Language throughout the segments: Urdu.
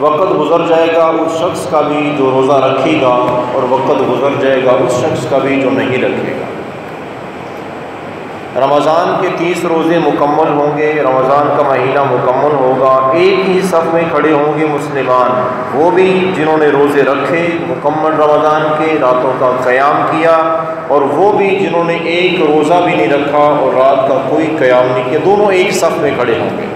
وقت گزر جائے گا اس شخص کا بھی جو روزہ رکھے گا، اور وقت گزر جائے گا اس شخص کا بھی جو نہیں رکھے گا۔ رمضان کے 30 روزے مکمل ہوں گے، رمضان کا مہینہ مکمل ہوگا، ایک ہی صف میں کھڑے ہوں گے مسلمان، وہ بھی جنہوں نے روزے رکھے مکمل رمضان کے، راتوں کا قیام کیا، اور وہ بھی جنہوں نے ایک روزہ بھی نہیں رکھا اور رات کا کوئی قیام نہیں کیا، دونوں ایک صف میں کھڑے ہوں گے۔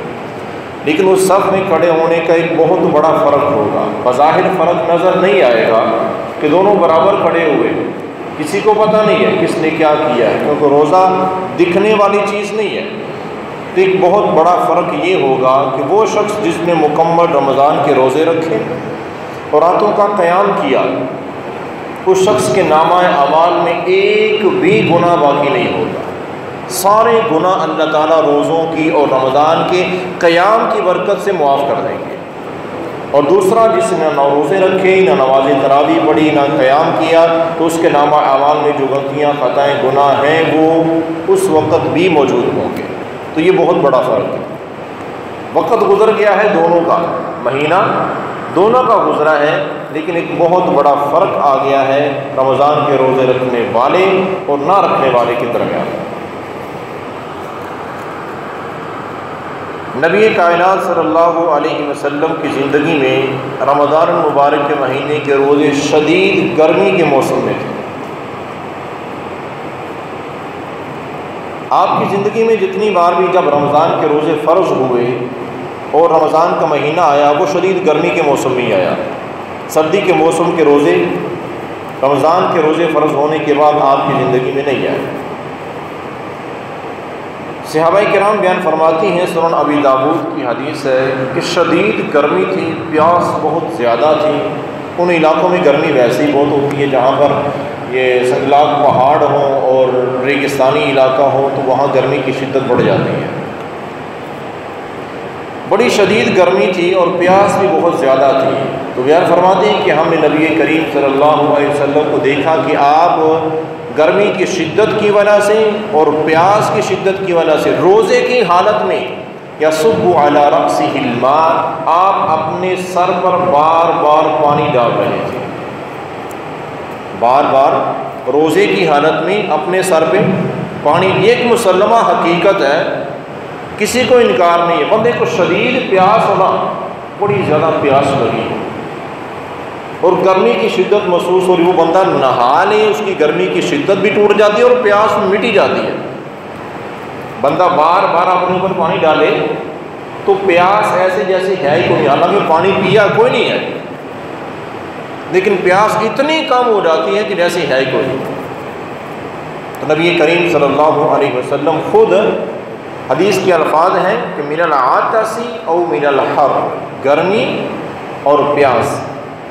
لیکن اس صف میں کھڑے ہونے کا ایک بہت بڑا فرق ہوگا۔ بظاہر فرق نظر نہیں آئے گا کہ دونوں برابر کھڑے ہوئے، کسی کو پتہ نہیں ہے کس نے کیا کیا ہے، کیونکہ روزہ دکھنے والی چیز نہیں ہے۔ تو ایک بہت بڑا فرق یہ ہوگا کہ وہ شخص جس نے مکمل رمضان کے روزے رکھے اور راتوں کا قیام کیا، اس شخص کے نامہ اعمال میں ایک بھی گناہ باقی نہیں ہوگا، سارے گناہ اللہ تعالیٰ روزوں کی اور رمضان کے قیام کی برکت سے معاف کر دیں گے۔ اور دوسرا جس نے نہ روزے رکھے، نہ نماز تراویح پڑھی، نہ قیام کیا، تو اس کے نامہ اعمال میں جو غلطیاں، خطائیں، گناہ ہیں وہ اس وقت بھی موجود ہوں گے۔ تو یہ بہت بڑا فرق ہے۔ وقت گزر گیا ہے دونوں کا، مہینہ دونوں کا گزرا ہے، لیکن ایک بہت بڑا فرق آ گیا ہے رمضان کے روزے رکھنے والے اور نہ رکھنے والے کے درمیان۔ نبی کائنات صلی اللہ علیہ وسلم کی زندگی میں رمضان المبارک کے مہینے کے روزے شدید گرمی کے موسم میں تھے۔ آپ کی زندگی میں جتنی بار بھی جب رمضان کے روزے فرض ہوئے اور رمضان کا مہینہ آیا، وہ شدید گرمی کے موسم میں ہی آیا۔ سردی کے موسم کے روزے رمضان کے روزے فرض ہونے کے بعد آپ کی زندگی میں نہیں آئے۔ صحابہ کرام بیان فرماتی ہیں، سنن ابی داؤد کی حدیث ہے کہ شدید گرمی تھی، پیاس بہت زیادہ تھی۔ ان علاقوں میں گرمی ویسے ہی بہت ہوتی ہے جہاں پر یہ سنگلاخ پہاڑ ہوں اور ریگستانی علاقہ ہو، تو وہاں گرمی کی شدت بڑھ جاتی ہے۔ بڑی شدید گرمی تھی اور پیاس بھی بہت زیادہ تھی۔ تو بیان فرماتے ہیں کہ ہم نے نبی کریم صلی اللہ علیہ وسلم کو دیکھا کہ آپ گرمی کی شدت کی وجہ سے اور پیاس کی شدت کی وجہ سے روزے کی حالت میں یصب علی رأسہ الماء، آپ اپنے سر پر بار بار پانی ڈال رہے تھے، بار بار روزے کی حالت میں اپنے سر پہ پانی۔ یہ ایک مسلمہ حقیقت ہے، کسی کو انکار نہیں ہے۔ بندے کو شدید پیاس ہونا، بڑی زیادہ پیاس لگی اور گرمی کی شدت محسوس ہو رہی، وہ بندہ نہا لے، اس کی گرمی کی شدت بھی ٹوٹ جاتی ہے اور پیاس مٹی جاتی ہے۔ بندہ بار بار اپنے اوپر پانی ڈالے تو پیاس ایسے جیسے ہے ہی کوئی، حالانکہ پانی پیا کوئی نہیں ہے، لیکن پیاس اتنی کم ہو جاتی ہے کہ جیسے ہے ہی کوئی نہیں۔ تو نبی کریم صلی اللہ علیہ وسلم خود حدیث کے الفاظ ہیں کہ من العطس او من الحر، گرمی اور پیاس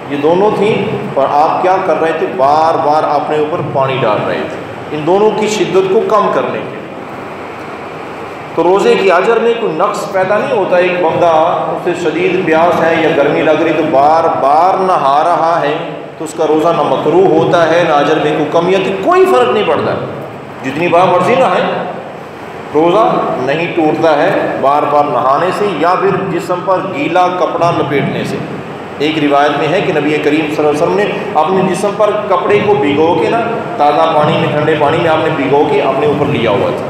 یہ دونوں تھیں، اور آپ کیا کر رہے تھے؟ بار بار اپنے اوپر پانی ڈال رہے تھے ان دونوں کی شدت کو کم کرنے کے۔ تو روزے کی اجر میں کوئی نقص پیدا نہیں ہوتا۔ ایک بندہ اسے شدید پیاس ہے یا گرمی لگ رہی تو بار بار نہا رہا ہے تو اس کا روزہ نہ مکروہ ہوتا ہے، نہ اجر میں کوئی کمی ہوتی، کوئی فرق نہیں پڑتا، جتنی بار مرضی نہ ہے، روزہ نہیں ٹوٹتا ہے بار بار نہانے سے یا پھر جسم پر گیلا کپڑا لپیٹنے سے۔ ایک روایت میں ہے کہ نبی کریم صلی اللہ علیہ وسلم نے اپنے جسم پر کپڑے کو بھگو کے نا، تازہ پانی میں، ٹھنڈے پانی میں آپ نے بھگو کے اپنے اوپر لیا ہوا تھا،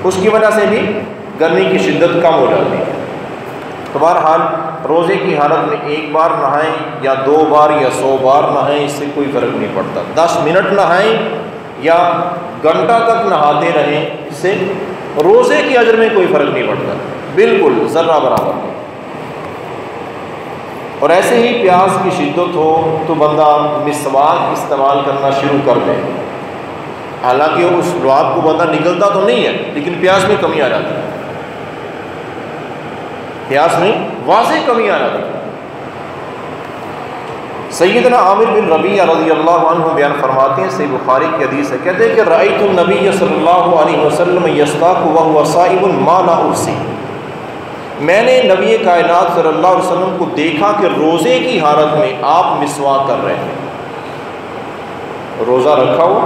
اس کی وجہ سے بھی گرمی کی شدت کم ہو جاتی ہے۔ تو بہرحال روزے کی حالت میں ایک بار نہائیں یا 2 بار یا 100 بار نہائیں، اس سے کوئی فرق نہیں پڑتا۔ 10 منٹ نہائیں یا گھنٹہ تک نہاتے رہیں، اس سے روزے کی اجر میں کوئی فرق نہیں پڑتا، بالکل ذرہ برابر نہیں۔ اور ایسے ہی پیاس کی شدت ہو تو بندہ مسواک استعمال کرنا شروع کر دے، حالانکہ اس لعاب کو بندہ نگلتا تو نہیں ہے، لیکن پیاس میں کمی آ جاتی ہے، پیاس میں واضح کمی آ جاتی ہے۔ سیدنا عامر بن ربیعہ رضی اللہ عنہ بیان فرماتے ہیں، صحیح بخاری کی حدیث ہے، کہتے ہیں کہ رأیت النبی صلی اللہ علیہ وسلم یستاق وهو صائم ما لا احصی، میں نے نبی کائنات صلی اللہ علیہ وسلم کو دیکھا کہ روزے کی حالت میں آپ مسواک کر رہے ہیں، روزہ رکھا ہو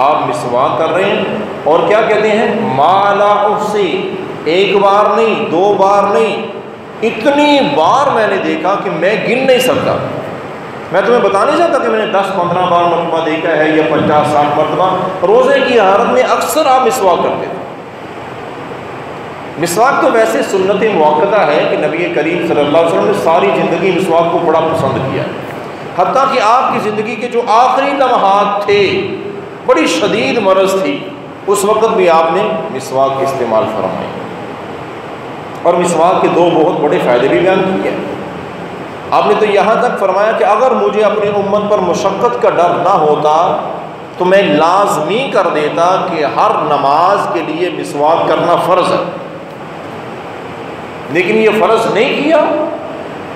آپ مسواک کر رہے ہیں، اور کیا کہتے ہیں؟ ما لا احصی، ایک بار نہیں، 2 بار نہیں، اتنی بار میں نے دیکھا کہ میں گن نہیں سکتا. میں تمہیں بتا نہیں چاہتا کہ میں نے 10-15 بار مرتبہ دیکھا ہے یا 50-60 مرتبہ. روزے کی حالت میں اکثر آپ مسواک کرتے تھے. مسواک تو ویسے سنت مؤکدہ ہے کہ نبی کریم صلی اللہ علیہ وسلم نے ساری زندگی مسواک کو بڑا پسند کیا ہے. حتیٰ کہ آپ کی زندگی کے جو آخری لمحات تھے، بڑی شدید مرض تھی، اس وقت بھی آپ نے مسواک استعمال فرمائی. اور مسواک کے 2 بہت بڑے فائدے بھی بیان کیے ہیں. آپ نے تو یہاں تک فرمایا کہ اگر مجھے اپنی امت پر مشقت کا ڈر نہ ہوتا تو میں لازمی کر دیتا کہ ہر نماز کے لیے مسواک کرنا فرض ہے. لیکن یہ فرض نہیں کیا.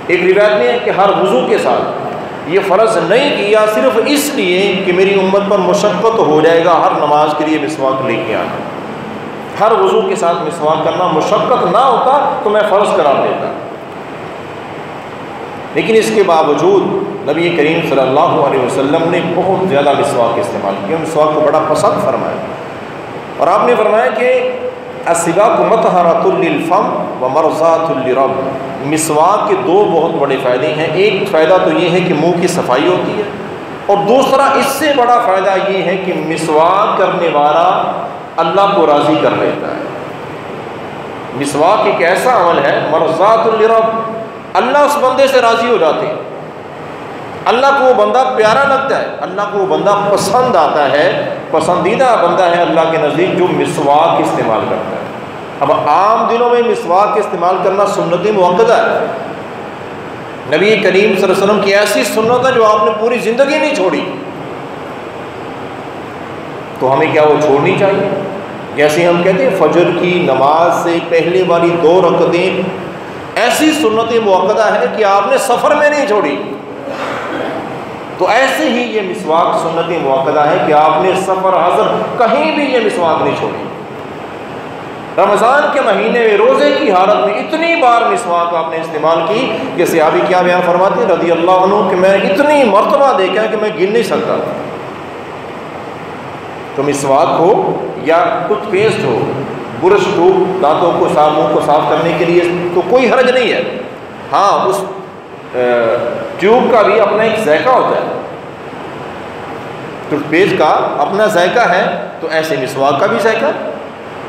ایک روایت میں ہے کہ ہر وضو کے ساتھ یہ فرض نہیں کیا، صرف اس لیے کہ میری امت پر مشقت ہو جائے گا ہر نماز کے لیے مسواک لے کے آنا. ہر وضو کے ساتھ مسواک کرنا مشقت نہ ہوتا تو میں فرض قرار دیتا. لیکن اس کے باوجود نبی کریم صلی اللہ علیہ وسلم نے بہت زیادہ مسواک استعمال کیا، مسواک کو بڑا پسند فرمایا. اور آپ نے فرمایا کہ السواک مطہرۃ للفم ومرضاۃ للرب. مسواک کے 2 بہت بڑے فائدے ہیں. ایک فائدہ تو یہ ہے کہ منہ کی صفائی ہوتی ہے، اور دوسرا اس سے بڑا فائدہ یہ ہے کہ مسواک کرنے والا اللہ کو راضی کر لیتا ہے. مسواک ایک ایسا عمل ہے مرضاۃ للرب، اللہ اس بندے سے راضی ہو جاتے ہیں. اللہ کو وہ بندہ پیارا لگتا ہے، اللہ کو وہ بندہ پسند آتا ہے، پسندیدہ بندہ ہے اللہ کے نزدیک جو مسواک استعمال کرتا ہے. اب عام دنوں میں مسواک استعمال کرنا سنت مؤکدہ ہے. نبی کریم صلی اللہ علیہ وسلم کی ایسی سنت ہے جو آپ نے پوری زندگی نہیں چھوڑی، تو ہمیں کیا وہ چھوڑنی چاہیے؟ جیسے ہم کہتے ہیں فجر کی نماز سے پہلے والی 2 رکعتیں ایسی سنت مؤکدہ ہے کہ آپ نے سفر میں نہیں چھوڑی، تو ایسے ہی یہ مسواک سنت مؤکدہ ہے کہ آپ نے سفر حضر کہیں بھی یہ مسواک نہیں چھوڑی. رمضان کے مہینے میں روزے کی حالت میں اتنی بار مسواک آپ نے استعمال کی کہ صحابی کیا بیان فرماتے ہیں رضی اللہ عنہ کہ میں اتنی مرتبہ دیکھا کہ میں گن نہیں سکتا. تو مسواک ہو یا ٹوتھ پیسٹ ہو، برش ٹوب دانتوں کو منہ کو صاف کرنے کے لیے تو کوئی حرج نہیں ہے. ہاں اس ٹیوب کا بھی اپنا ایک ذائقہ ہوتا ہے، ٹوتھ پیسٹ کا اپنا ذائقہ ہے، تو ایسے مسواک کا بھی ذائقہ.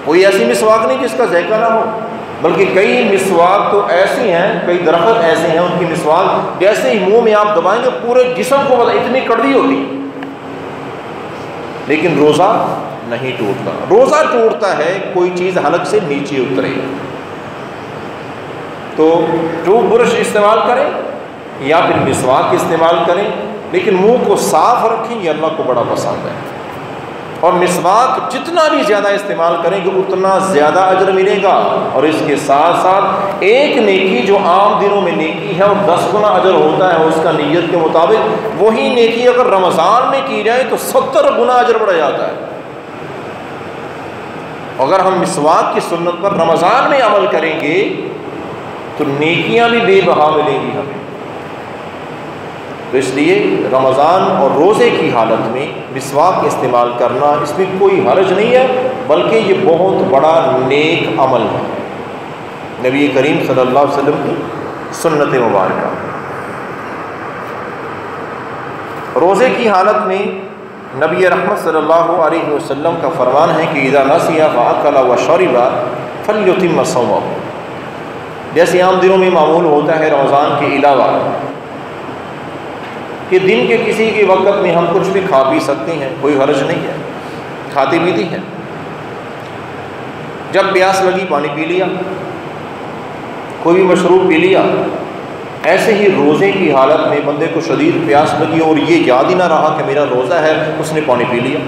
کوئی ایسی مسواک نہیں جس کا ذائقہ نہ ہو، بلکہ کئی مسواک تو ایسی ہیں، کئی درخت ایسے ہیں ان کی مسواک جیسے ہی منہ میں آپ دبائیں گے پورے جسم کو اتنی کڑوی ہوتی. لیکن روزہ نہیں ٹوٹتا. روزہ ٹوٹتا ہے کوئی چیز حلق سے نیچے اترے. تو ٹوتھ برش استعمال کریں یا پھر مسواک استعمال کریں، لیکن منہ کو صاف رکھیں، یہ اللہ کو بڑا پسند ہے. اور مسواک جتنا بھی زیادہ استعمال کریں گے اتنا زیادہ اجر ملے گا. اور اس کے ساتھ ساتھ ایک نیکی جو عام دنوں میں نیکی ہے اور 10 گنا اجر ہوتا ہے اس کا نیت کے مطابق، وہی نیکی اگر رمضان میں کی جائے تو 70 گنا اجر بڑھ جاتا ہے. اگر ہم مسواک کی سنت پر رمضان میں عمل کریں گے تو نیکیاں بھی بے بہا ملیں گی ہمیں. تو اس لیے رمضان اور روزے کی حالت میں مسواک استعمال کرنا اس میں کوئی حرج نہیں ہے، بلکہ یہ بہت بڑا نیک عمل ہے، نبی کریم صلی اللہ علیہ وسلم کی سنت مبارکہ. روزے کی حالت میں نبی رحمت صلی اللہ علیہ وسلم کا فرمان ہے کہ اذا نسی فاکل وشرب فلیتم صومہ. جیسے عام دنوں میں معمول ہوتا ہے رمضان کے علاوہ کہ دن کے کسی کے وقت میں ہم کچھ بھی کھا پی سکتے ہیں، کوئی حرج نہیں ہے، کھاتے پیتے ہیں. جب پیاس لگی پانی پی لیا، کوئی بھی مشروب پی لیا. ایسے ہی روزے کی حالت میں بندے کو شدید پیاس لگی اور یہ یاد ہی نہ رہا کہ میرا روزہ ہے، اس نے پانی پی لیا.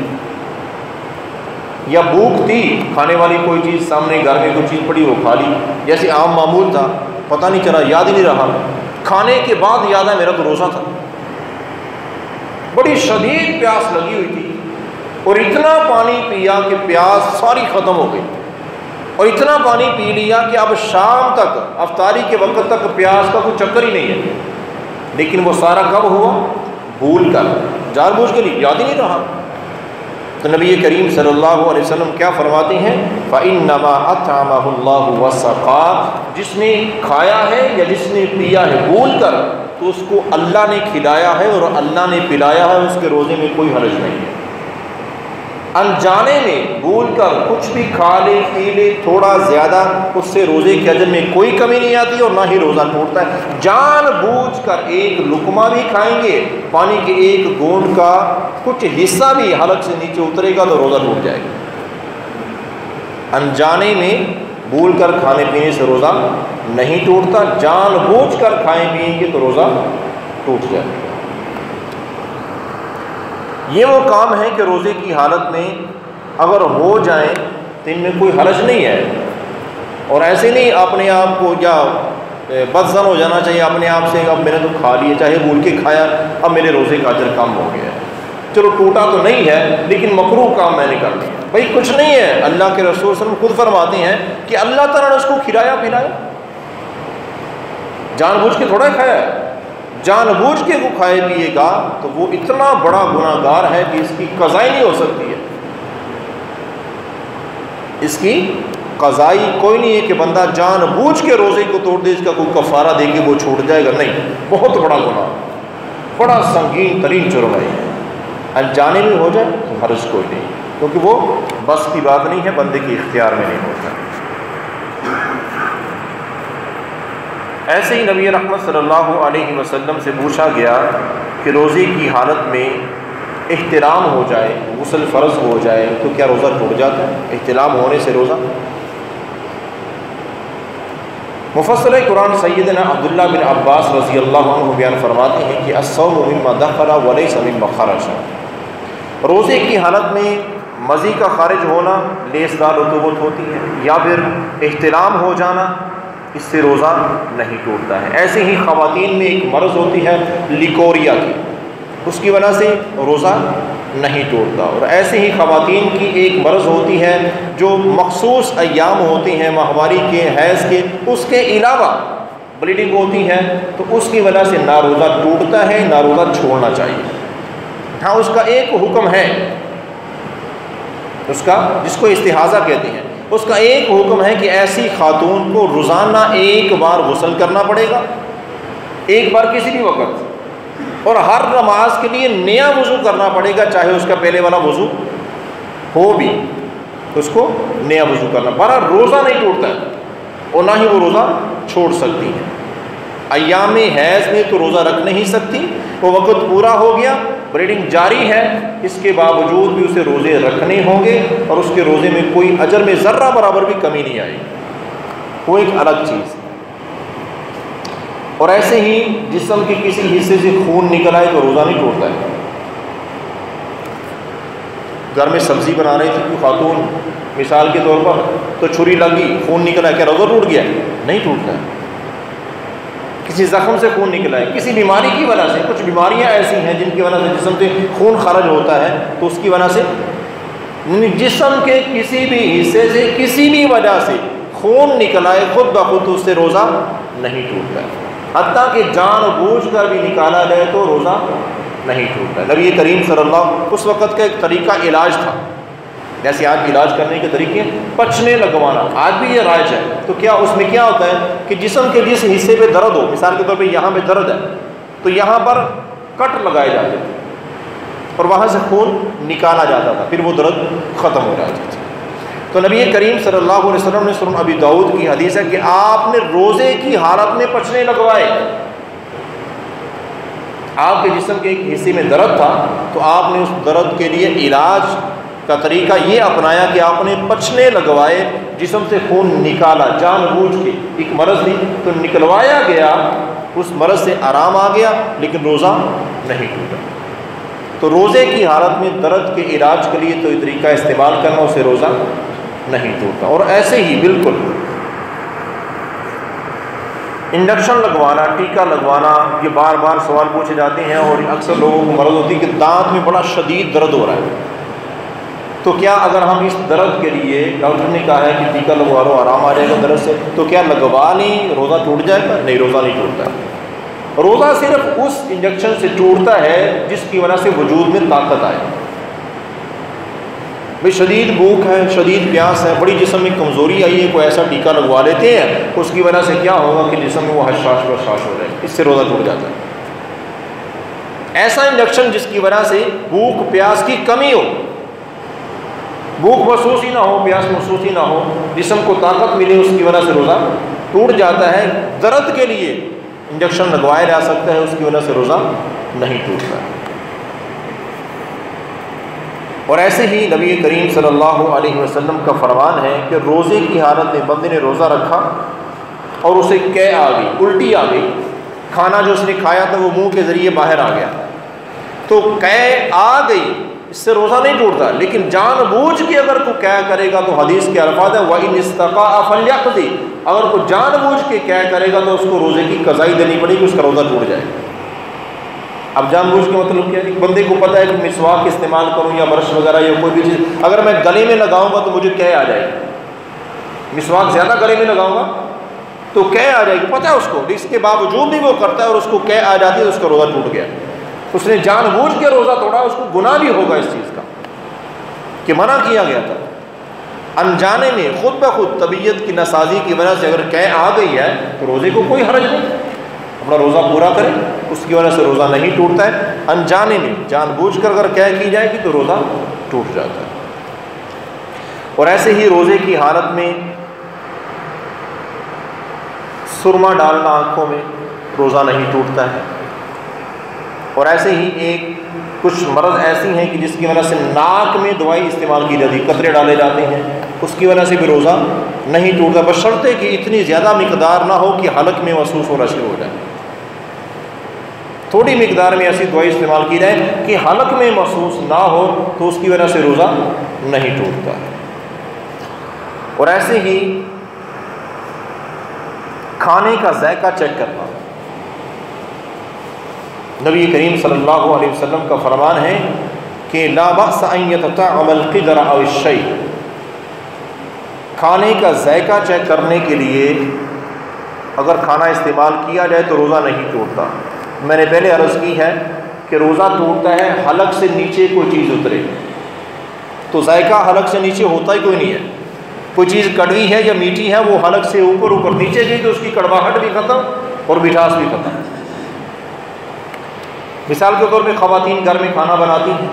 یا بھوک تھی، کھانے والی کوئی چیز سامنے گھر میں کوئی چیز پڑی وہ کھا لی، جیسے عام معمول تھا، پتہ نہیں چلا، یاد ہی نہیں رہا. کھانے کے بعد یاد ہے میرا تو روزہ تھا. بڑی شدید پیاس لگی ہوئی تھی اور اتنا پانی پیا کہ پیاس ساری ختم ہو گئی، اور اتنا پانی پی لیا کہ اب شام تک افطاری کے وقت تک پیاس کا کوئی چکر ہی نہیں ہے. لیکن وہ سارا کب ہوا؟ بھول کر، جان بوجھ کے نہیں، یاد ہی نہیں رہا. تو نبی کریم صلی اللہ علیہ وسلم کیا فرماتے ہیں؟ فَإِنَّمَا أَطْعَمَهُ اللَّهُ وَسَقَاهُ، جس نے کھایا ہے یا جس نے پیا ہے بھول کر تو اس کو اللہ نے کھلایا ہے اور اللہ نے پلایا ہے، اس کے روزے میں کوئی حرج نہیں ہے۔ انجانے میں بھول کر کچھ بھی کھا لے پی لے تھوڑا زیادہ، اس سے روزے کے اجر میں کوئی کمی نہیں آتی اور نہ ہی روزہ ٹوٹتا ہے۔ جان بوجھ کر ایک لقمہ بھی کھائیں گے، پانی کے ایک گھونٹ کا کچھ حصہ بھی حلق سے نیچے اترے گا تو روزہ ٹوٹ جائے گا۔ انجانے میں بھول کر کھانے پینے سے روزہ نہیں ٹوٹتا، جان بوجھ کر کھائیں پئیں گے تو روزہ ٹوٹ جائے گا۔ یہ وہ کام ہے کہ روزے کی حالت میں اگر ہو جائیں تو ان میں کوئی حرج نہیں ہے، اور ایسے نہیں اپنے آپ کو یا بدظن ہو جانا چاہیے اپنے آپ سے، اب میں نے تو کھا لیا چاہے بھول کے کھایا، اب میرے روزے کا اجر کم ہو گیا ہے، چلو ٹوٹا تو نہیں ہے لیکن مکروہ کام میں نے کر لیا۔ بھائی کچھ نہیں ہے، اللہ کے رسول صلی اللہ علیہ وسلم خود فرماتے ہیں کہ اللہ تعالیٰ نے اس کو کھلایا پلایا، جان بوجھ کے تھوڑا کھایا ہے، جان بوجھ کے وہ کھائے پیے گا تو وہ اتنا بڑا گناہ گار ہے کہ اس کی قضائی نہیں ہو سکتی ہے، اس کی قضائی کوئی نہیں ہے کہ بندہ جان بوجھ کے روزے کو توڑ دے، اس کا کوئی کفارہ دے کے وہ چھوٹ جائے گا، نہیں، بہت بڑا گناہ، بڑا سنگین ترین جرم ہے۔ انجانے میں ہو جائے تو حرج کوئی نہیں، کیونکہ وہ بس کی بات نہیں ہے، بندے کے اختیار میں نہیں ہوتا۔ ایسے ہی نبی رحمت صلی اللہ علیہ وسلم سے پوچھا گیا کہ روزے کی حالت میں احتلام ہو جائے، غسل فرض ہو جائے تو کیا روزہ ٹوٹ جاتا ہے؟ احتلام ہونے سے روزہ؟ مفسر قرآن سیدنا عبداللہ بن عباس رضی اللہ عنہ بیان فرماتے ہیں کہ الصوم مما دخل وليس مما خرج، روزے کی حالت میں مزی کا خارج ہونا لیسدار رطوبت ہوتی ہے یا پھر احتلام ہو جانا، اس سے روزہ نہیں ٹوٹتا ہے۔ ایسے ہی خواتین میں ایک مرض ہوتی ہے لیکوریا کی، اس کی وجہ سے روزہ نہیں ٹوٹتا، اور ایسے ہی خواتین کی ایک مرض ہوتی ہے جو مخصوص ایام ہوتے ہیں ماہواری کے، حیض کے، اس کے علاوہ بلیڈنگ ہوتی ہے تو اس کی وجہ سے نہ روزہ ٹوٹتا ہے نہ روزہ چھوڑنا چاہیے۔ ہاں اس کا ایک حکم ہے، اس کا جس کو استحاضہ کہتے ہیں، اس کا ایک حکم ہے کہ ایسی خاتون کو روزانہ ایک بار غسل کرنا پڑے گا، ایک بار کسی بھی وقت، اور ہر نماز کے لیے نیا وضو کرنا پڑے گا، چاہے اس کا پہلے والا وضو ہو بھی اس کو نیا وضو کرنا، بہرحال روزہ نہیں ٹوٹتا ہے اور نہ ہی وہ روزہ چھوڑ سکتی ہے۔ ایام حیض میں تو روزہ رکھ نہیں سکتی، وہ وقت پورا ہو گیا، بلیڈنگ جاری ہے، اس کے باوجود بھی اسے روزے رکھنے ہوں گے اور اس کے روزے میں کوئی اجر میں ذرہ برابر بھی کمی نہیں آئے گی، وہ ایک الگ چیز۔ اور ایسے ہی جسم کے کسی حصے سے خون نکل آئے تو روزہ نہیں ٹوٹتا ہے۔ گھر میں سبزی بنا رہی تھی کوئی خاتون مثال کے طور پر، تو چھری لگی، خون نکلا ہے، کیا روزہ ٹوٹ گیا؟ نہیں ٹوٹتا ہے۔ کسی زخم سے خون نکلا ہے، کسی بیماری کی وجہ سے، کچھ بیماریاں ایسی ہیں جن کی وجہ سے جسم سے خون خارج ہوتا ہے تو اس کی وجہ سے جسم کے کسی بھی حصے سے کسی بھی وجہ سے خون نکل آئے خود بخود اس سے روزہ نہیں ٹوٹتا ہے، حتیٰ کہ جان بوجھ کر بھی نکالا جائے تو روزہ نہیں ٹوٹتا ہے۔ نبی کریم صلی اللہ اس وقت کا ایک طریقہ علاج تھا، جیسے آج علاج کرنے کے طریقے پچنے لگوانا، آج بھی یہ رائج ہے۔ تو کیا اس میں کیا ہوتا ہے کہ جسم کے جس حصے پہ درد ہو، مثال کے طور پہ یہاں پہ درد ہے تو یہاں پر کٹ لگائے جاتے تھے اور وہاں سے خون نکالا جاتا تھا، پھر وہ درد ختم ہو جاتی تھی۔ تو نبی کریم صلی اللہ علیہ وسلم نے سنن ابی داؤد کی حدیث ہے کہ آپ نے روزے کی حالت میں پچنے لگوائے، آپ کے جسم کے ایک حصے میں درد تھا تو آپ نے اس درد کے لیے علاج کا طریقہ یہ اپنایا کہ آپ نے پچنے لگوائے، جسم سے خون نکالا جان بوجھ کے، ایک مرض تھی تو نکلوایا گیا، اس مرض سے آرام آ گیا لیکن روزہ نہیں ٹوٹا۔ تو روزے کی حالت میں درد کے علاج کے لیے تو یہ طریقہ استعمال کرنا، اسے روزہ نہیں ٹوٹتا۔ اور ایسے ہی بالکل انجیکشن لگوانا، ٹیکہ لگوانا، یہ بار بار سوال پوچھے جاتے ہیں اور اکثر لوگوں کو مرض ہوتی ہے کہ دانت میں بڑا شدید درد ہو رہا ہے، تو کیا اگر ہم اس درد کے لیے ڈاکٹر نے کہا ہے کہ ٹیکہ لگوا لو آرام آ جائے گا درد سے، تو کیا لگوا لیں روزہ ٹوٹ جائے گا؟ نہیں، روزہ نہیں ٹوٹتا ہے۔ روزہ صرف اس انجیکشن سے ٹوٹتا ہے جس کی وجہ سے وجود میں طاقت آئے، بھئی شدید بھوک ہے، شدید پیاس ہے، بڑی جسم میں کمزوری آئی ہے، کوئی ایسا ٹیکہ لگوا لیتے ہیں، اس کی وجہ سے کیا ہوگا کہ جسم میں وہ حشاش بشاش ہو جائے، اس سے روزہ ٹوٹ جاتا ہے۔ ایسا انجیکشن جس کی وجہ سے بھوک پیاس کی کمی ہو، بھوک محسوس ہی نہ ہو، پیاس محسوس ہی نہ ہو، جسم کو طاقت ملے، اس کی وجہ سے روزہ ٹوٹ جاتا ہے۔ درد کے لیے انجیکشن لگوایا جا سکتا ہے، اس کی وجہ سے روزہ نہیں ٹوٹتا ہے۔ اور ایسے ہی نبی کریم صلی اللہ علیہ وسلم کا فرمان ہے کہ روزے کی حالت میں بندے نے روزہ رکھا اور اسے قے آ گئی، الٹی آ گئی، کھانا جو اس نے کھایا تھا وہ منہ کے ذریعے باہر آ گیا، تو قے آ گئی، اس سے روزہ نہیں ٹوٹتا۔ لیکن جان بوجھ کے اگر کوئی قے کرے گا تو حدیث کے الفاظ ہے وَإِنِ اسْتَقَاءَ فَلْيَقْضِ، اگر کوئی جان بوجھ کے قے کرے گا تو اس کو روزے کی قضائی دینی پڑے گی، اس کا روزہ ٹوٹ جائے گا۔ اب جان بوجھ کے مطلب کیا ہے؟ بندے کو پتہ ہے کہ مسواک استعمال کروں یا برش وغیرہ یا کوئی بھی چیز اگر میں گلے میں لگاؤں گا تو مجھے قے آ جائے گی، مسواک زیادہ گلے میں لگاؤں گا تو قے آ جائے گی، پتہ ہے اس کو، اس کے باوجود بھی وہ کرتا ہے اور اس کو قے آ جاتی ہے تو اس کا روزہ ٹوٹ گیا، اس نے جان بوجھ کے روزہ توڑا، اس کو گناہ بھی ہوگا اس چیز کا کہ منع کیا گیا تھا۔ انجانے میں خود بخود طبیعت کی ناسازی کی وجہ سے اگر قے آ گئی ہے تو روزے کو کوئی حرج نہیں، اپنا روزہ پورا کرے، اس کی وجہ سے روزہ نہیں ٹوٹتا ہے۔ انجانے میں جان بوجھ کر اگر قے کی جائے گی تو روزہ ٹوٹ جاتا ہے۔ اور ایسے ہی روزے کی حالت میں سرما ڈالنا آنکھوں میں، روزہ نہیں ٹوٹتا ہے۔ اور ایسے ہی کچھ مرض ایسی ہیں کہ جس کی وجہ سے ناک میں دوائی استعمال کی جاتی ہے، قطرے ڈالے جاتے ہیں، اس کی وجہ سے بھی روزہ نہیں ٹوٹتا، بشرطے کہ اتنی زیادہ مقدار نہ ہو کہ حلق میں محسوس ہونا شروع ہو جائے۔ تھوڑی مقدار میں ایسی دوائی استعمال کی جائے کہ حلق میں محسوس نہ ہو تو اس کی وجہ سے روزہ نہیں ٹوٹتا ہے۔ اور ایسے ہی کھانے کا ذائقہ چیک کرنا، نبی کریم صلی اللہ علیہ وسلم کا فرمان ہے کہ لا بأس ان يتطعم القدر او الشيء، کھانے کا ذائقہ چیک کرنے کے لیے اگر کھانا استعمال کیا جائے تو روزہ نہیں ٹوٹتا۔ میں نے پہلے عرض کی ہے کہ روزہ ٹوٹتا ہے حلق سے نیچے کوئی چیز اترے، تو ذائقہ حلق سے نیچے ہوتا ہی کوئی نہیں ہے، کوئی چیز کڑوی ہے یا میٹھی ہے وہ حلق سے اوپر نیچے گئی تو اس کی کڑواہٹ بھی ختم اور مٹھاس بھی ختم۔ مثال کے طور پہ خواتین گھر میں کھانا بناتی ہیں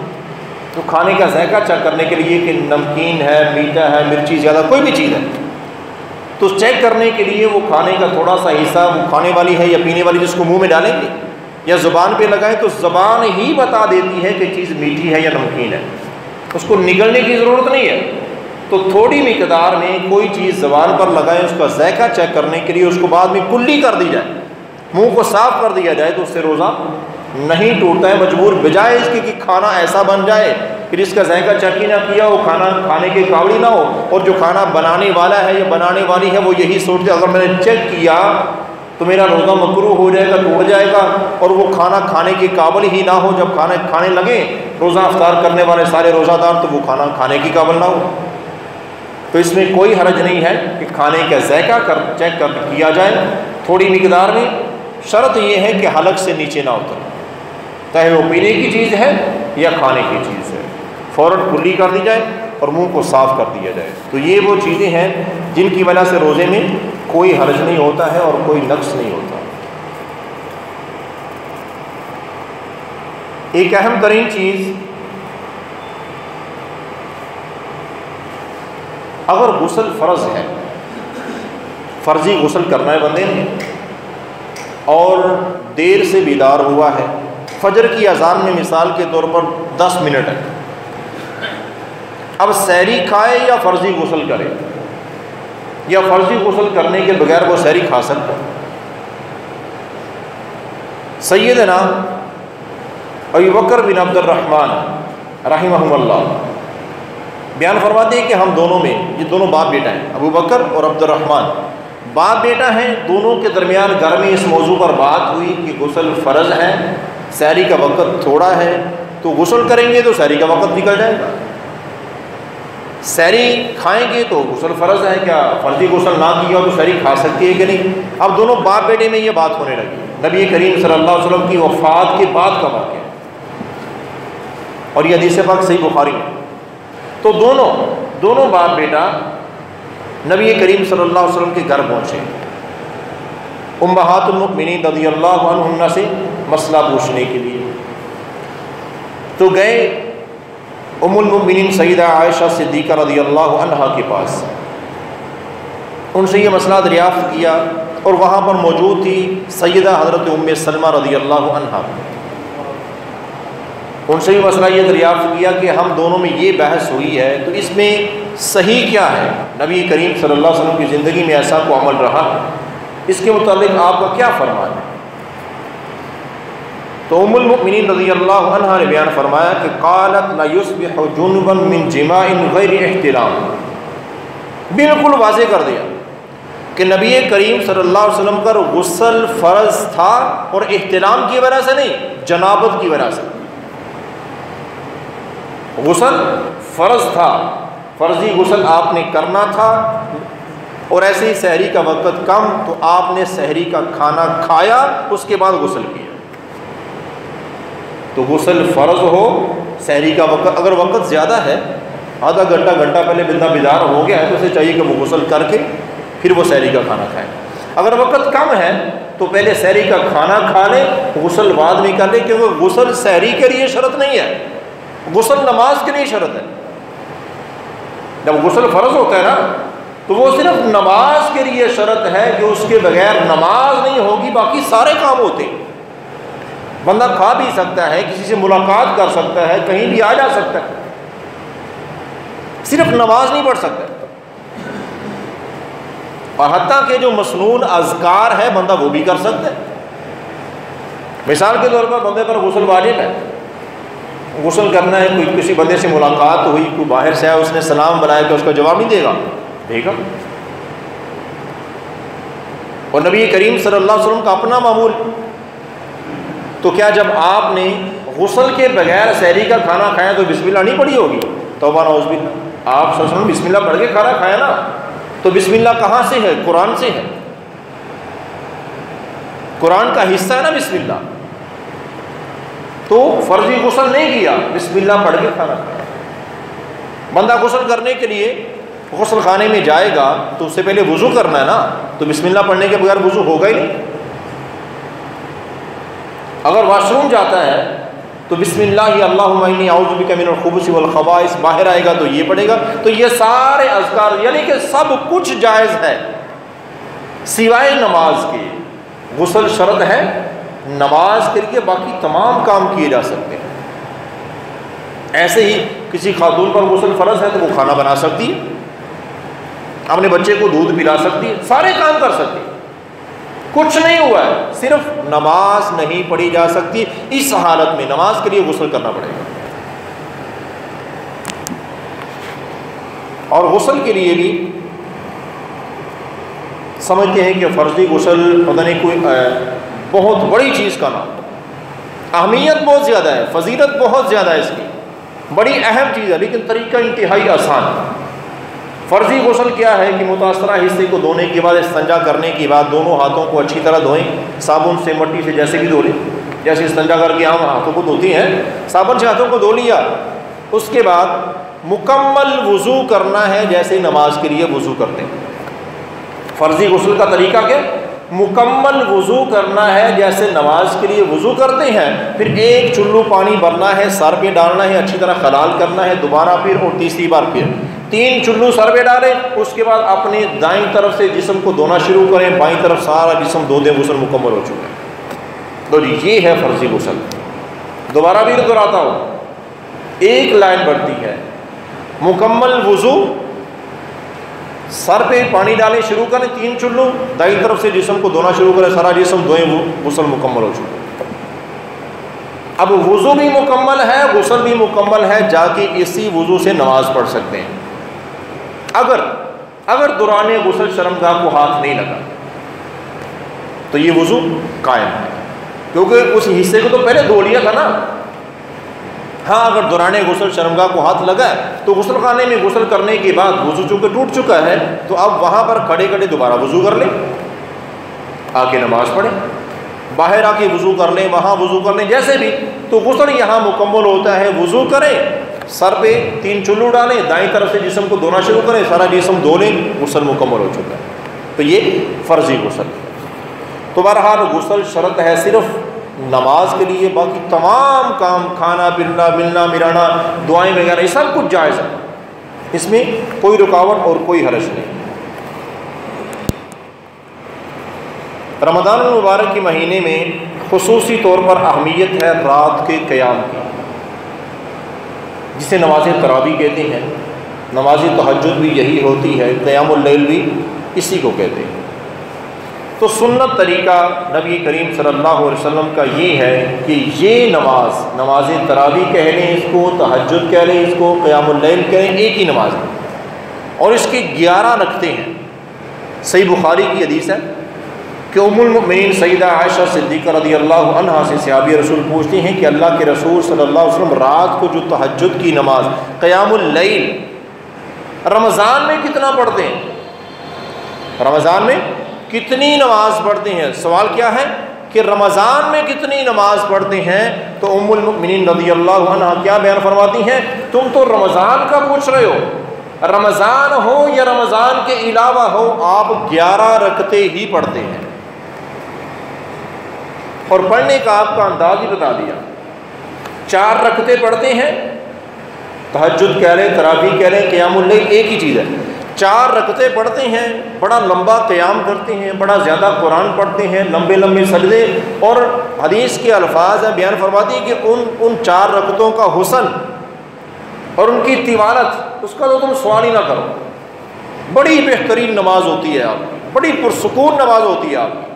تو کھانے کا ذائقہ چیک کرنے کے لیے کہ نمکین ہے، میٹھا ہے، مرچی زیادہ، کوئی بھی چیز ہے، تو چیک کرنے کے لیے وہ کھانے کا تھوڑا سا حصہ وہ کھانے والی ہے یا پینے والی جس کو منہ میں ڈالیں گے یا زبان پہ لگائیں تو زبان ہی بتا دیتی ہے کہ چیز میٹھی ہے یا نمکین ہے، اس کو نگلنے کی ضرورت نہیں ہے۔ تو تھوڑی مقدار میں کوئی چیز زبان پر لگائیں، اس کا ذائقہ چیک کرنے کے لیے اس کو بعد میں کلی کر دی جائے، منہ کو صاف کر دیا جائے تو اس سے روزہ نہیں ٹوٹتا ہے، مجبور بجائے اس کے کہ کھانا ایسا بن جائے کہ جس کا ذائقہ چیک ہی نہ کیا ہو، کھانا کھانے کے قابل نہ ہو، اور جو کھانا بنانے والا ہے یا بنانے والی ہے وہ یہی سوچتے اگر میں نے چیک کیا تو میرا روزہ مکروہ ہو جائے گا، ٹوٹ جائے گا، اور وہ کھانا کھانے کے قابل ہی نہ ہو، جب کھانے لگے روزہ افطار کرنے والے سارے روزہ دار تو وہ کھانا کھانے کی قابل نہ ہو۔ تو اس میں کوئی حرج نہیں ہے کہ کھانے کا ذائقہ چیک کیا جائے تھوڑی مقدار میں، شرط یہ ہے کہ حلق سے نیچے نہ اترے، چاہے وہ پینے کی چیز ہے یا کھانے کی چیز ہے، فوراً کلی کر دی جائے اور منہ کو صاف کر دیا جائے۔ تو یہ وہ چیزیں ہیں جن کی وجہ سے روزے میں کوئی حرج نہیں ہوتا ہے اور کوئی نقص نہیں ہوتا۔ ایک اہم ترین چیز، اگر غسل فرض ہے، فرضی غسل کرنا ہے بندے نے اور دیر سے بیدار ہوا ہے، فجر کی اذان میں مثال کے طور پر 10 منٹ ہے، اب سحری کھائے یا فرضی غسل کرے، یا فرضی غسل کرنے کے بغیر وہ سحری کھا سکتا ہے؟ سیدنا ابوبکر بن عبد الرحمن رحمہم اللہ بیان فرماتے ہیں کہ ہم دونوں میں، یہ دونوں باپ بیٹا ہیں، ابوبکر اور عبد الرحمن باپ بیٹا ہیں، دونوں کے درمیان گھر میں اس موضوع پر بات ہوئی کہ غسل فرض ہے، سحری کا وقت تھوڑا ہے تو غسل کریں گے تو سحری کا وقت نکل جائے گا، سحری کھائیں گے تو غسل فرض ہے، کیا فرضی غسل نہ کیا تو سحری کھا سکتی ہے کہ نہیں؟ اب دونوں باپ بیٹے میں یہ بات ہونے لگی، نبی کریم صلی اللہ علیہ وسلم کی وفات کے بعد کا واقعہ، اور یہ حدیث پاک صحیح بخاری ہے، تو دونوں باپ بیٹا نبی کریم صلی اللہ علیہ وسلم کے گھر پہنچے، امہات المؤمنین رضی اللہ عنہن سے مسئلہ پوچھنے کے لیے۔ تو گئے ام المؤمنین سیدہ عائشہ صدیقہ رضی اللہ عنہا کے پاس، ان سے یہ مسئلہ دریافت کیا، اور وہاں پر موجود تھی سیدہ حضرت ام سلمہ رضی اللہ عنہا، ان سے یہ مسئلہ یہ دریافت کیا کہ ہم دونوں میں یہ بحث ہوئی ہے، تو اس میں صحیح کیا ہے؟ نبی کریم صلی اللہ علیہ وسلم کی زندگی میں ایسا کو عمل رہا، اس کے متعلق آپ کا کیا فرمان ہے؟ تو ام المؤمنین رضی اللہ عنہا نے بیان فرمایا کہ قالت لا یصبح جنبا من جماع غیر احتلام، بالکل واضح کر دیا کہ نبی کریم صلی اللہ علیہ وسلم پر غسل فرض تھا، اور احتلام کی وجہ سے نہیں، جنابت کی وجہ سے۔ غسل فرض تھا، فرضی غسل آپ نے کرنا تھا، اور ایسے ہی سحری کا وقت کم، تو آپ نے سحری کا کھانا کھایا، اس کے بعد غسل کیا۔ تو غسل فرض ہو، سحری کا وقت اگر وقت زیادہ ہے، آدھا گھنٹہ پہلے بندہ بیدار ہو گیا ہے، تو اسے چاہیے کہ وہ غسل کر کے پھر وہ سحری کا کھانا کھائے۔ اگر وقت کم ہے تو پہلے سحری کا کھانا کھا لے، غسل بعد میں کر لے، کیونکہ غسل سحری کے لیے شرط نہیں ہے، غسل نماز کے لیے شرط ہے۔ جب غسل فرض ہوتا ہے نا، تو وہ صرف نماز کے لیے شرط ہے کہ اس کے بغیر نماز نہیں ہوگی، باقی سارے کام ہوتے ہیں۔ بندہ کھا بھی سکتا ہے، کسی سے ملاقات کر سکتا ہے، کہیں بھی آ جا سکتا ہے، صرف نماز نہیں پڑھ سکتا۔ اور حتیٰ کہ جو مسنون اذکار ہے بندہ وہ بھی کر سکتا ہے۔ مثال کے طور پر بندے پر غسل واجب ہے، غسل کرنا ہے، کوئی کسی بندے سے ملاقات ہوئی، کوئی باہر سے آیا، اس نے سلام بنایا، کہ اس کا جواب نہیں دے گا؟ دے گا۔ اور نبی کریم صلی اللہ علیہ وسلم کا اپنا معمول، تو کیا جب آپ نے غسل کے بغیر سحری کا کھانا کھایا تو بسم اللہ نہیں پڑھی ہوگی؟ توبہ نعوذ باللہ، آپ صلی اللہ علیہ وسلم بسم اللہ پڑھ کے کھانا کھایا نا، تو بسم اللہ کہاں سے ہے؟ قرآن سے ہے، قرآن کا حصہ ہے نا بسم اللہ۔ تو فرضی غسل نہیں کیا، بسم اللہ پڑھ کے کھانا کھایا۔ بندہ غسل کرنے کے لیے غسل خانے میں جائے گا تو اس سے پہلے وضو کرنا ہے نا، تو بسم اللہ پڑھنے کے بغیر وضو ہوگا ہی نہیں۔ اگر واش روم جاتا ہے تو بسم اللہ اللہم انی اعوذ بک من الخبث والخبائث، باہر آئے گا تو یہ پڑھے گا۔ تو یہ سارے اذکار، یعنی کہ سب کچھ جائز ہے سوائے نماز کے۔ غسل شرط ہے نماز کے لیے، باقی تمام کام کیے جا سکتے ہیں۔ ایسے ہی کسی خاتون پر غسل فرض ہے تو وہ کھانا بنا سکتی ہے، اپنے بچے کو دودھ پلا سکتی ہے، سارے کام کر سکتی ہے، کچھ نہیں ہوا ہے، صرف نماز نہیں پڑھی جا سکتی۔ اس حالت میں نماز کے لیے غسل کرنا پڑے گا۔ اور غسل کے لیے بھی سمجھتے ہیں کہ فرضی غسل پتہ نہیں کوئی بہت بڑی چیز کا نام، اہمیت بہت زیادہ ہے، فضیلت بہت زیادہ ہے، اس کی بڑی اہم چیز ہے، لیکن طریقہ انتہائی آسان ہے۔ فرضی غسل کیا ہے کہ متاثرہ حصے کو دھونے کے بعد، استنجا کرنے کے بعد دونوں ہاتھوں کو اچھی طرح دھوئیں، صابن سے، مٹی سے، جیسے بھی دھو لیں، جیسے استنجا کر کے عام ہاتھوں کو دھوتی ہیں، صابن سے ہاتھوں کو دھو لیا۔ اس کے بعد مکمل وضو کرنا ہے، جیسے نماز کے لیے وضو کرتے ہیں۔ فرضی غسل کا طریقہ کیا؟ مکمل وضو کرنا ہے جیسے نماز کے لیے وضو کرتے ہیں، پھر ایک چلو پانی بھرنا ہے، سر پہ ڈالنا ہے، اچھی طرح خلال کرنا ہے، دوبارہ پھر، اور تیسری بار پھر 3 چلو سر پہ ڈالیں۔ اس کے بعد اپنے دائیں طرف سے جسم کو دھونا شروع کریں، بائیں طرف سارا جسم دھو دیں، غسل مکمل ہو چکا ہے۔ تو یہ ہے فرضی غسل۔ دوبارہ بھی دہراتا ہوں، ایک لائن بڑھتی ہے، مکمل وضو، سر پہ پانی ڈالیں، شروع کریں 3 چلو، دائیں طرف سے جسم کو دھونا شروع کریں، سارا جسم دھوئیں، غسل مکمل ہو چکا ہے۔ اب وضو بھی مکمل ہے، غسل بھی مکمل ہے، جا کے اسی وضو سے نماز پڑھ سکتے ہیں۔ اگر دوران غسل شرمگاہ کو ہاتھ نہیں لگا تو یہ وضو قائم ہے، کیونکہ اس حصے کو تو پہلے دھو لیا تھا نا۔ ہاں، اگر دوران غسل شرمگاہ کو ہاتھ لگا ہے تو غسل خانے میں غسل کرنے کے بعد وضو چونکہ ٹوٹ چکا ہے، تو اب وہاں پر کھڑے کھڑے دوبارہ وضو کر لیں، آ کے نماز پڑھیں، باہر آ کے وضو کر لیں، وہاں وضو کر لیں، جیسے بھی۔ تو غسل یہاں مکمل ہوتا ہے، وضو کریں، سر پہ 3 چلو ڈالیں، دائیں طرف سے جسم کو دھونا شروع کریں، سارا جسم دھو لیں، غسل مکمل ہو چکا ہے۔ تو یہ فرضی غسل ہے۔ تو بہرحال غسل شرط ہے صرف نماز کے لیے، باقی تمام کام، کھانا پینا، ملنا ملانا، دعائیں وغیرہ، یہ سب کچھ جائز ہے، اس میں کوئی رکاوٹ اور کوئی حرج نہیں۔ رمضان المبارک کے مہینے میں خصوصی طور پر اہمیت ہے رات کے قیام کی، جسے نماز تراویح کہتے ہیں، نماز تہجد بھی یہی ہوتی ہے، قیام اللیل بھی اسی کو کہتے ہیں۔ تو سنت طریقہ نبی کریم صلی اللہ علیہ وسلم کا یہ ہے کہ یہ نماز تراویح کہہ لیں اس کو، تہجد کہہ لیں اس کو، قیام اللیل کہہ لیں، ایک ہی نماز ہے، اور اس کی 11 رکعتیں ہیں۔ صحیح بخاری کی حدیث ہے کہ ام المؤمنین سیدہ عائشہ صدیقہ رضی اللہ عنہا سے صحابی رسول پوچھتے ہیں کہ اللہ کے رسول صلی اللہ علیہ وسلم رات کو جو تہجد کی نماز، قیام اللیل، رمضان میں کتنا پڑھتے ہیں؟ رمضان میں کتنی نماز پڑھتے ہیں؟ سوال کیا ہے کہ رمضان میں کتنی نماز پڑھتے ہیں؟ تو ام المؤمنین رضی اللہ عنہا کیا بیان فرماتی ہیں؟ تم تو رمضان کا پوچھ رہے ہو، رمضان ہو یا رمضان کے علاوہ ہو، آپ 11 رکعتیں ہی پڑھتے ہیں، اور پڑھنے کا آپ کا انداز ہی بتا دیا۔ 4 رکعتیں پڑھتے ہیں، تہجد کہہ لیں، تراویح کہہ لیں، قیام اللیل ایک ہی چیز ہے، 4 رکعتیں پڑھتے ہیں، بڑا لمبا قیام کرتے ہیں، بڑا زیادہ قرآن پڑھتے ہیں، لمبے لمبے سجدے، اور حدیث کے الفاظ ہیں، بیان فرماتی ہے کہ ان 4 رکعتوں کا حسن اور ان کی طوالت، اس کا تو تم سوال ہی نہ کرو، بڑی بہترین نماز ہوتی ہے آپ کی، بڑی پرسکون نماز ہوتی ہے آپ کی۔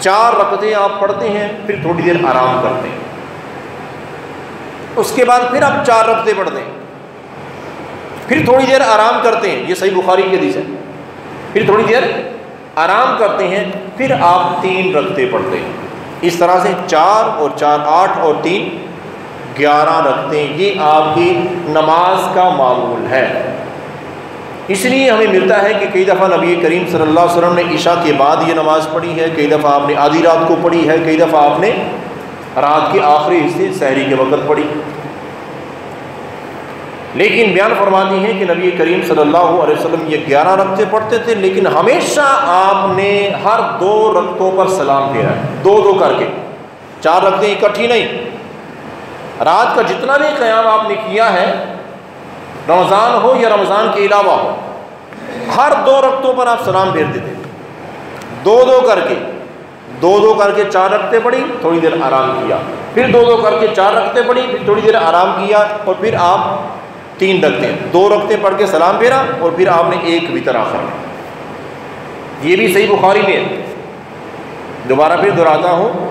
4 رکعتیں آپ پڑھتے ہیں، پھر تھوڑی دیر آرام کرتے ہیں، اس کے بعد پھر آپ 4 رکعتیں پڑھتے ہیں، پھر تھوڑی دیر آرام کرتے ہیں، یہ صحیح بخاری کی حدیث ہے، پھر تھوڑی دیر آرام کرتے ہیں، پھر آپ 3 رکعتیں پڑھتے ہیں۔ اس طرح سے 4 اور 4 8 اور 3 11 رکعتیں، یہ آپ کی نماز کا معمول ہے۔ اس لیے ہمیں ملتا ہے کہ کئی دفعہ نبی کریم صلی اللہ علیہ وسلم نے عشاء کے بعد یہ نماز پڑھی ہے، کئی دفعہ آپ نے آدھی رات کو پڑھی ہے، کئی دفعہ آپ نے رات کے آخری حصے سحری کے وقت پڑھی۔ لیکن بیان فرماتی ہیں کہ نبی کریم صلی اللہ علیہ وسلم یہ 11 رکعتیں پڑھتے تھے، لیکن ہمیشہ آپ نے ہر 2 رکعتوں پر سلام پھیرا ہے، 2 کر کے، 4 رکعتیں اکٹھی نہیں۔ رات کا جتنا بھی قیام آپ نے کیا ہے، رمضان ہو یا رمضان کے علاوہ ہو، ہر 2 رکعتوں پر آپ سلام پھیرتے تھے، 2 کر کے، 2 کر کے 4 رکعتیں پڑھی، تھوڑی دیر آرام کیا، پھر 2 کر کے 4 رکعتیں پڑھی، پھر تھوڑی دیر آرام کیا، اور پھر آپ 3 رکعتیں، 2 رکعتیں پڑھ کے سلام پھیرا، اور پھر آپ نے 1 وتر آخر میں۔ یہ بھی صحیح بخاری میں ہے۔ دوبارہ پھر دہراتا ہوں،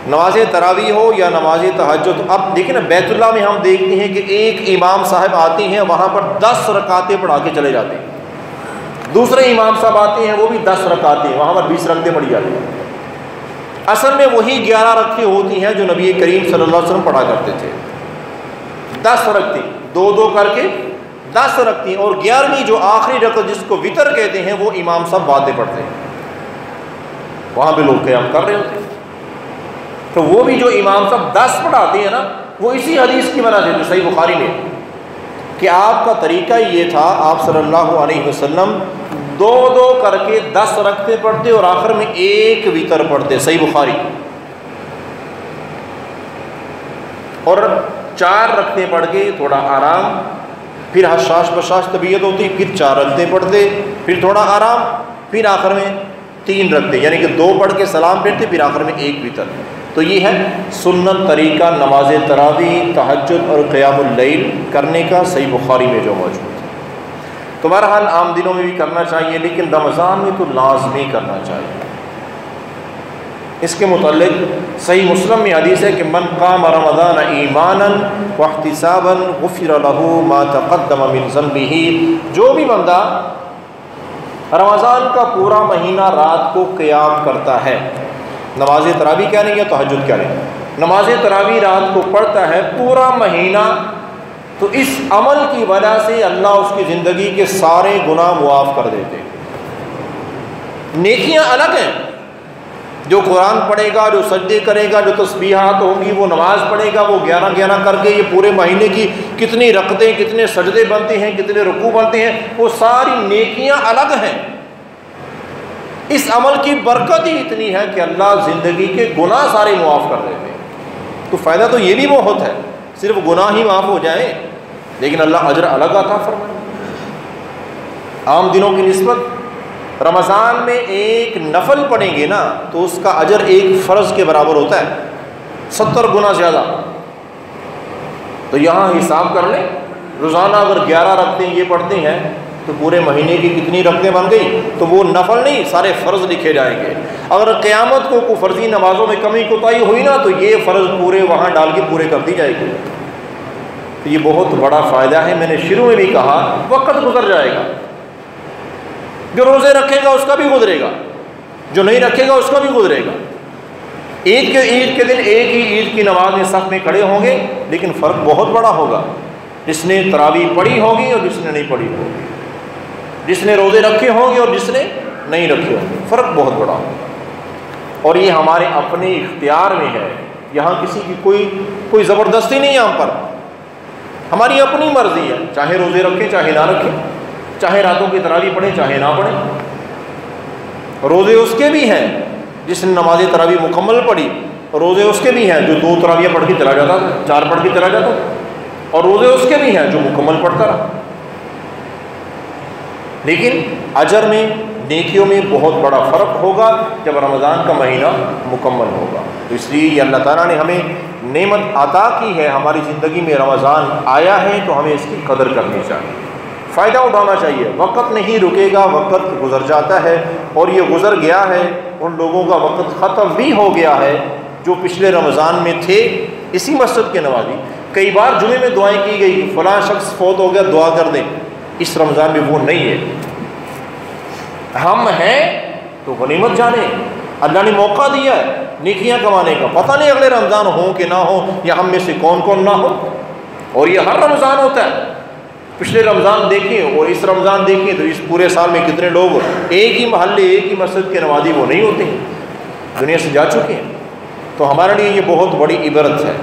نماز تراویح ہو یا نماز تہجد، اب دیکھیں نا، بیت اللہ میں ہم دیکھتے ہیں کہ ایک امام صاحب آتے ہیں، وہاں پر 10 رکعتیں پڑھا کے چلے جاتے ہیں، دوسرے امام صاحب آتے ہیں، وہ بھی 10 رکعتیں، وہاں پر 20 رکعتیں پڑھی جاتی ہیں۔ اصل میں وہی 11 رکعتیں ہوتی ہیں جو نبی کریم صلی اللہ علیہ وسلم پڑھا کرتے تھے، 10 رکعتیں، 2 کر کے 10 رکعتیں، اور 11ویں جو آخری رکعت جس کو وتر کہتے ہیں، وہ امام صاحب بعدیں پڑھتے ہیں، وہاں پہ لوگ قیام کر رہے ہوتے ہیں۔ تو وہ بھی جو امام صاحب 10 پڑھاتے ہیں نا، وہ اسی حدیث کی وجہ سے جو صحیح بخاری میں، کہ آپ کا طریقہ یہ تھا، آپ صلی اللہ علیہ وسلم 2 کر کے 10 رکعتیں پڑھتے اور آخر میں 1 وتر پڑھتے، صحیح بخاری، اور 4 رکعتیں پڑھ کے تھوڑا آرام، پھر حشاش بشاش طبیعت ہوتی، پھر 4 رکعتیں پڑھتے، پھر تھوڑا آرام، پھر آخر میں 3 رکعتیں، یعنی کہ 2 پڑھ کے سلام پھیرتے، پھر آخر میں 1 وتر۔ تو یہ ہے سنت طریقہ نماز تراویح، تہجد اور قیام اللیل کرنے کا، صحیح بخاری میں جو موجود ہے۔ تو بہرحال عام دنوں میں بھی کرنا چاہیے، لیکن رمضان میں تو لازمی کرنا چاہیے۔ اس کے متعلق صحیح مسلم میں حدیث ہے کہ من قام رمضان ایمانا واحتسابا غفر له ما تقدم من ذنبه، جو بھی بندہ رمضان کا پورا مہینہ رات کو قیام کرتا ہے، نماز تراویح کیا نہیں ہے، تہجد کیا نہیں، نماز تراویح رات کو پڑھتا ہے پورا مہینہ، تو اس عمل کی وجہ سے اللہ اس کی زندگی کے سارے گناہ معاف کر دیتے ہیں۔ نیکیاں الگ ہیں، جو قرآن پڑھے گا، جو سجدے کرے گا، جو تسبیحات ہوں گی، وہ نماز پڑھے گا، وہ 11 کر کے یہ پورے مہینے کی کتنی رکعتیں، کتنے سجدے بنتے ہیں، کتنے رکوع بنتے ہیں، وہ ساری نیکیاں الگ ہیں۔ اس عمل کی برکت ہی اتنی ہے کہ اللہ زندگی کے گناہ سارے معاف کر دیتے ہیں۔ تو فائدہ تو یہ بھی بہت ہے، صرف گناہ ہی معاف ہو جائیں لیکن اللہ اجر الگ عطا فرمائے۔ عام دنوں کی نسبت رمضان میں ایک نفل پڑھیں گے نا تو اس کا اجر ایک فرض کے برابر ہوتا ہے، 70 گنا زیادہ۔ تو یہاں حساب کر لیں، روزانہ اگر 11 رکعتیں یہ پڑھتے ہیں تو پورے مہینے کی کتنی رکعتیں بن گئی؟ تو وہ نفل نہیں، سارے فرض لکھے جائیں گے۔ اگر قیامت کو کوئی فرضی نمازوں میں کمی کوتاہی ہوئی نا تو یہ فرض پورے وہاں ڈال کے پورے کر دی جائے گی۔ تو یہ بہت بڑا فائدہ ہے۔ میں نے شروع میں بھی کہا وقت گزر جائے گا، جو روزے رکھے گا اس کا بھی گزرے گا، جو نہیں رکھے گا اس کا بھی گزرے گا۔ عید کے دن ایک ہی عید کی نماز میں صف میں کھڑے ہوں گے لیکن فرق بہت بڑا ہوگا، جس نے تراویح پڑھی ہوگی اور جس نے نہیں پڑھی ہوگی، جس نے روزے رکھے ہوں گے اور جس نے نہیں رکھے ہوں گے، فرق بہت بڑا ہوگا۔ اور یہ ہمارے اپنے اختیار میں ہے، یہاں کسی کی کوئی زبردستی نہیں ہے ہم پر، ہماری اپنی مرضی ہے، چاہے روزے رکھیں چاہے نہ رکھیں، چاہے راتوں کی تراویح پڑھیں چاہے نہ پڑھیں۔ روزے اس کے بھی ہیں جس نے نماز تراویح مکمل پڑھی، روزے اس کے بھی ہیں جو 2 تراویح پڑھ کے چلا جاتا تھا، 4 پڑھ کے چلا جاتا تھا، اور روزے اس کے بھی ہیں جو مکمل پڑھتا رہا۔ لیکن اجر میں، نیکیوں میں بہت بڑا فرق ہوگا جب رمضان کا مہینہ مکمل ہوگا۔ تو اس لیے یہ اللہ تعالیٰ نے ہمیں نعمت عطا کی ہے، ہماری زندگی میں رمضان آیا ہے تو ہمیں اس کی قدر کرنی چاہیے، فائدہ اٹھانا چاہیے۔ وقت نہیں رکے گا، وقت گزر جاتا ہے، اور یہ گزر گیا ہے، ان لوگوں کا وقت ختم بھی ہو گیا ہے جو پچھلے رمضان میں تھے اسی مسجد کے نمازی۔ کئی بار جمعے میں دعائیں کی گئی کہ فلاں شخص فوت ہو گیا دعا کر دیں، اس رمضان میں وہ نہیں ہے۔ ہم ہیں تو غنیمت جانیں، اللہ نے موقع دیا ہے نیکیاں کمانے کا، پتہ نہیں اگلے رمضان ہوں کہ نہ ہوں، یا ہم میں سے کون کون نہ ہو، اور یہ ہر رمضان ہوتا ہے۔ پچھلے رمضان دیکھیں اور اس رمضان دیکھیں تو اس پورے سال میں کتنے لوگ ایک ہی محلے، ایک ہی مسجد کے نمازی وہ نہیں ہوتے ہیں، دنیا سے جا چکے ہیں۔ تو ہمارے لیے یہ بہت بڑی عبرت ہے،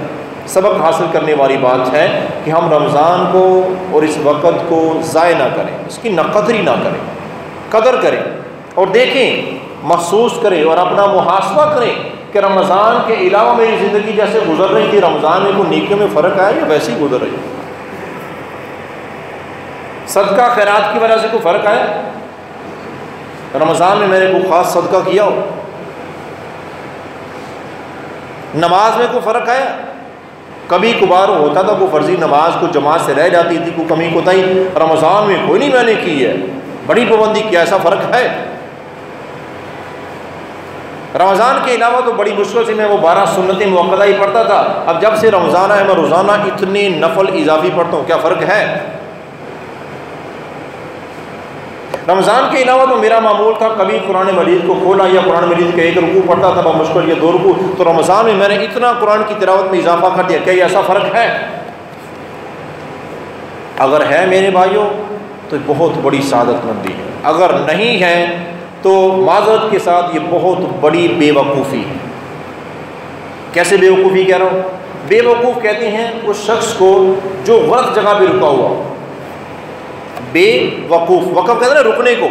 سبق حاصل کرنے والی بات ہے کہ ہم رمضان کو اور اس وقت کو ضائع نہ کریں، اس کی نہ قدری نہ کریں، قدر کریں، اور دیکھیں، محسوس کریں اور اپنا محاسبہ کریں کہ رمضان کے علاوہ میری زندگی جیسے گزر رہی تھی، رمضان میں کوئی نیکیوں میں فرق آیا یا ویسے ہی گزر رہی ہے؟ صدقہ خیرات کی وجہ سے کوئی فرق آیا؟ رمضان میں میں نے کوئی خاص صدقہ کیا ہو؟ نماز میں کوئی فرق آیا؟ کبھی کبھار ہوتا تھا کوئی فرضی نماز کو جماعت سے رہ جاتی تھی، کوئی کمی کوتاہی، رمضان میں کوئی نہیں میں نے کی ہے، بڑی پابندی کیا، ایسا فرق ہے؟ رمضان کے علاوہ تو بڑی مشکل سے میں وہ 12 سنتیں موقعہ ہی پڑھتا تھا، اب جب سے رمضان ہے میں روزانہ اتنے نفل اضافی پڑھتا ہوں، کیا فرق ہے؟ رمضان کے علاوہ تو میرا معمول تھا کبھی قرآن مجید کو کھولا یا قرآن مجید کا 1 رکوع پڑھتا تھا بمشکل یا 2 رکوع، تو رمضان میں میں نے اتنا قرآن کی تلاوت میں اضافہ کر دیا، کیا یہ ایسا فرق ہے؟ اگر ہے میرے بھائیوں تو بہت بڑی سعادت مندی ہے، اگر نہیں ہے تو معذرت کے ساتھ یہ بہت بڑی بے وقوفی ہے۔ کیسے بے وقوفی کہہ رہا ہوں؟ بے وقوف کہتے ہیں اس شخص کو جو غلط جگہ پہ رکا ہوا، بے وقوف، وقف کہتے ہیں نا رکنے کو،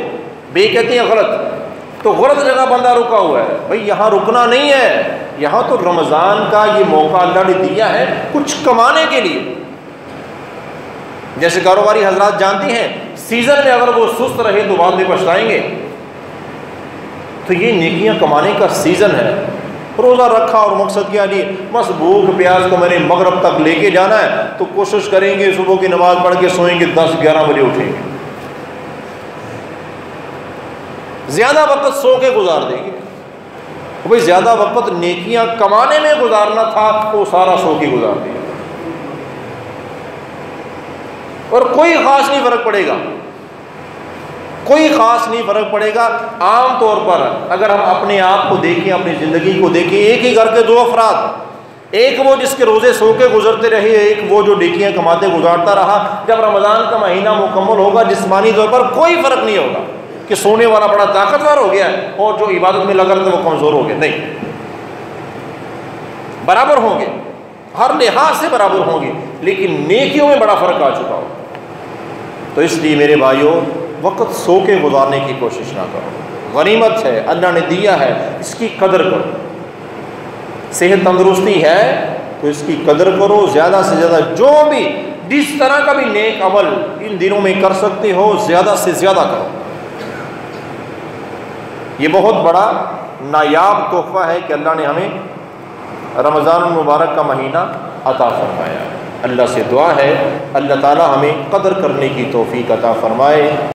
بے کہتے ہیں غلط، تو غلط جگہ بندہ رکا ہوا ہے، بھئی یہاں رکنا نہیں ہے، یہاں تو رمضان کا یہ موقع اللہ نے دیا ہے کچھ کمانے کے لیے۔ جیسے کاروباری حضرات جانتے ہیں سیزن میں اگر وہ سست رہے تو بعد میں پچھتائیں گے، تو یہ نیکیاں کمانے کا سیزن ہے۔ روزہ رکھا اور مقصد کیا جی بس بھوک پیاس کو میں نے مغرب تک لے کے جانا ہے، تو کوشش کریں گے صبح کی نماز پڑھ کے سوئیں گے 10-11 بجے اٹھیں گے، زیادہ وقت سو کے گزار دیں گے۔ بھئی زیادہ وقت نیکیاں کمانے میں گزارنا تھا وہ سارا سو کے گزار دیا، اور کوئی خاص نہیں فرق پڑے گا، کوئی خاص نہیں فرق پڑے گا۔ عام طور پر اگر ہم اپنے آپ کو دیکھیں، اپنی زندگی کو دیکھیں، ایک ہی گھر کے 2 افراد، ایک وہ جس کے روزے سو کے گزرتے رہے، ایک وہ جو نیکیاں کماتے گزارتا رہا، جب رمضان کا مہینہ مکمل ہوگا جسمانی طور پر کوئی فرق نہیں ہوگا، کہ سونے والا بڑا طاقتور ہو گیا ہے اور جو عبادت میں لگا رہتا ہے وہ کمزور ہو گیا، نہیں، برابر ہوں گے، ہر لحاظ سے برابر ہوں گے، لیکن نیکیوں میں بڑا فرق آ چکا ہو۔ تو اس لیے میرے بھائیوں، وقت سو کے گزارنے کی کوشش نہ کرو، غنیمت ہے، اللہ نے دیا ہے، اس کی قدر کرو۔ صحت تندرستی ہے تو اس کی قدر کرو، زیادہ سے زیادہ جو بھی جس طرح کا بھی نیک عمل ان دنوں میں کر سکتے ہو زیادہ سے زیادہ کرو۔ یہ بہت بڑا نایاب تحفہ ہے کہ اللہ نے ہمیں رمضان المبارک کا مہینہ عطا فرمایا۔ اللہ سے دعا ہے اللہ تعالی ہمیں قدر کرنے کی توفیق عطا فرمائے۔